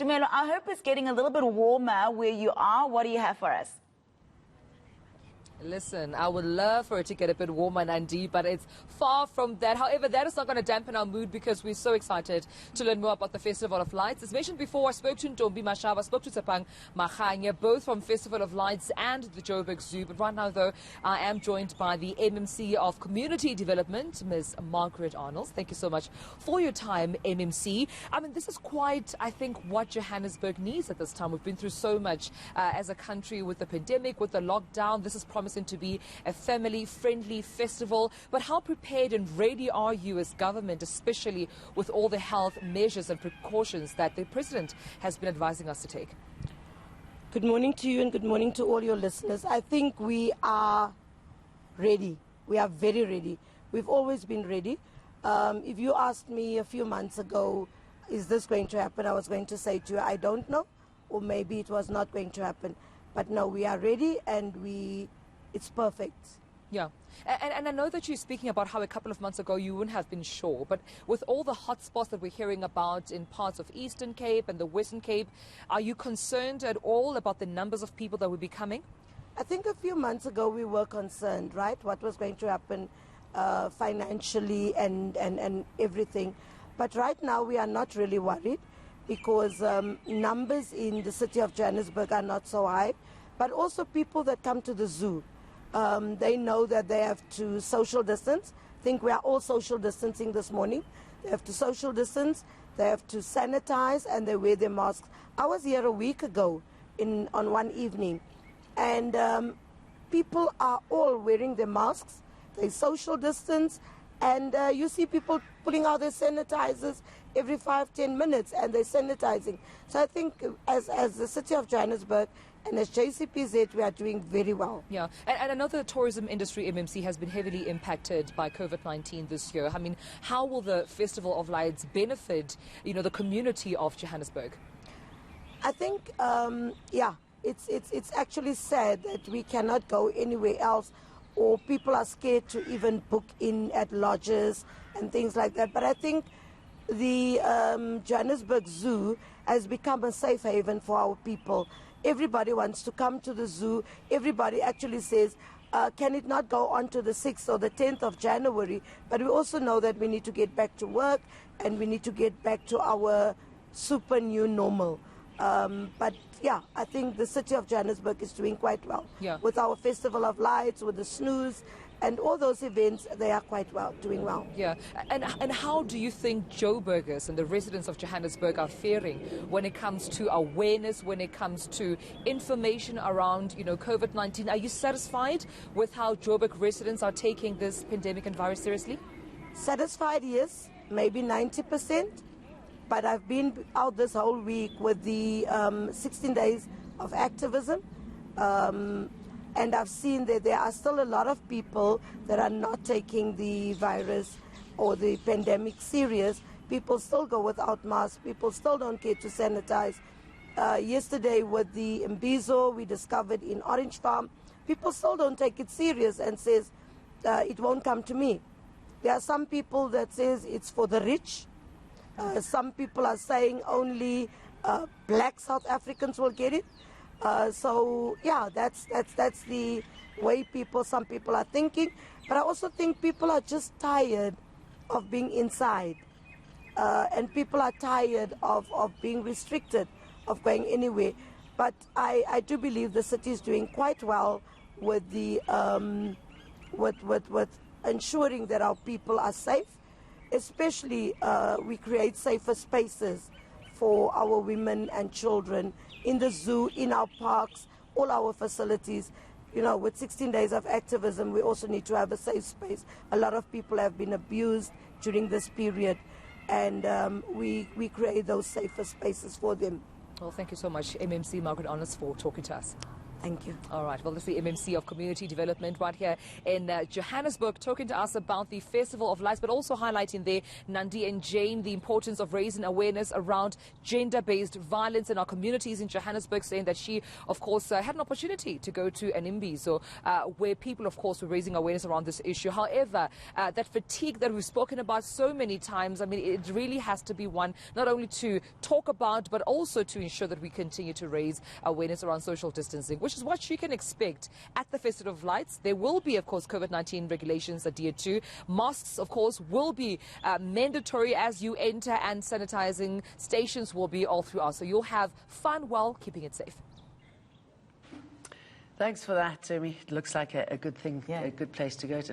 Tumelo, I hope it's getting a little bit warmer where you are. What do you have for us? Listen, I would love for it to get a bit warmer, Nandi, but it's far from that. However, that is not going to dampen our mood because we're so excited to learn more about the Festival of Lights. As mentioned before, I spoke to Ntombi Mashaba, I spoke to Tsepang Makhanya, both from Festival of Lights and the Joburg Zoo. But right now, though, I am joined by the MMC of Community Development, Ms. Margaret Arnold. Thank you so much for your time, MMC. I mean, this is quite, I think, what Johannesburg needs at this time. We've been through so much as a country with the pandemic, with the lockdown. This is promising to be a family-friendly festival. But how prepared and ready are you as government, especially with all the health measures and precautions that the President has been advising us to take? Good morning to you and good morning to all your listeners. I think we are ready. We are very ready. We've always been ready. If you asked me a few months ago, is this going to happen? I was going to say to you, I don't know, or maybe it was not going to happen. But no, we are ready and it's perfect. Yeah. And I know that you're speaking about how a couple of months ago you wouldn't have been sure, but with all the hotspots that we're hearing about in parts of Eastern Cape and the Western Cape, are you concerned at all about the numbers of people that will be coming? I think a few months ago we were concerned, right? What was going to happen financially and everything. But right now we are not really worried because numbers in the city of Johannesburg are not so high, but also people that come to the zoo. They know that they have to social distance. I think we are all social distancing this morning. They have to social distance, they have to sanitize, and they wear their masks. I was here a week ago on one evening, and people are all wearing their masks. They social distance, and you see people pulling out their sanitizers every 5-10 minutes, and they're sanitizing. So I think as the city of Johannesburg and as JCPZ, we are doing very well. Yeah, and I know the tourism industry, MMC, has been heavily impacted by COVID-19 this year. I mean, how will the Festival of Lights benefit, the community of Johannesburg? I think, it's actually sad that we cannot go anywhere else, or people are scared to even book in at lodges and things like that. But I think the Johannesburg Zoo has become a safe haven for our people. Everybody wants to come to the zoo. Everybody actually says, can it not go on to the 6th or the 10th of January? But we also know that we need to get back to work and we need to get back to our super new normal. But yeah, I think the city of Johannesburg is doing quite well. Yeah. With our Festival of Lights, with the snooze, and all those events, they are quite well, doing well. Yeah, and how do you think Joburgers and the residents of Johannesburg are faring when it comes to awareness, when it comes to information around, COVID-19? Are you satisfied with how Joburg residents are taking this pandemic and virus seriously? Satisfied, yes, maybe 90%. But I've been out this whole week with the 16 days of activism. And I've seen that there are still a lot of people that are not taking the virus or the pandemic serious. People still go without masks. People still don't care to sanitize. Yesterday with the Mbizo we discovered in Orange Farm, people still don't take it serious and says it won't come to me. There are some people that says it's for the rich. Some people are saying only black South Africans will get it. So yeah, that's the way some people are thinking. But I also think people are just tired of being inside, and people are tired of being restricted, of going anywhere. But I do believe the city is doing quite well with the with ensuring that our people are safe. Especially, we create safer spaces for our women and children in the zoo, in our parks, all our facilities. With 16 days of activism, we also need to have a safe space. A lot of people have been abused during this period, and we create those safer spaces for them. Well, thank you so much, MMC Margaret Arnold, for talking to us. Thank you. All right, well, this is the MMC of Community Development right here in Johannesburg, talking to us about the Festival of Lights, but also highlighting there, Nandi and Jane, the importance of raising awareness around gender-based violence in our communities in Johannesburg, saying that she, of course, had an opportunity to go to an Imbizo, where people, of course, were raising awareness around this issue. However, that fatigue that we've spoken about so many times, I mean, it really has to be one not only to talk about, but also to ensure that we continue to raise awareness around social distancing, which is what you can expect at the Festival of Lights. There will be, of course, COVID-19 regulations adhered to. Masks, of course, will be mandatory as you enter, and sanitizing stations will be all throughout. So you'll have fun while keeping it safe. Thanks for that, Tumi. It looks like a good thing, a good place to go to.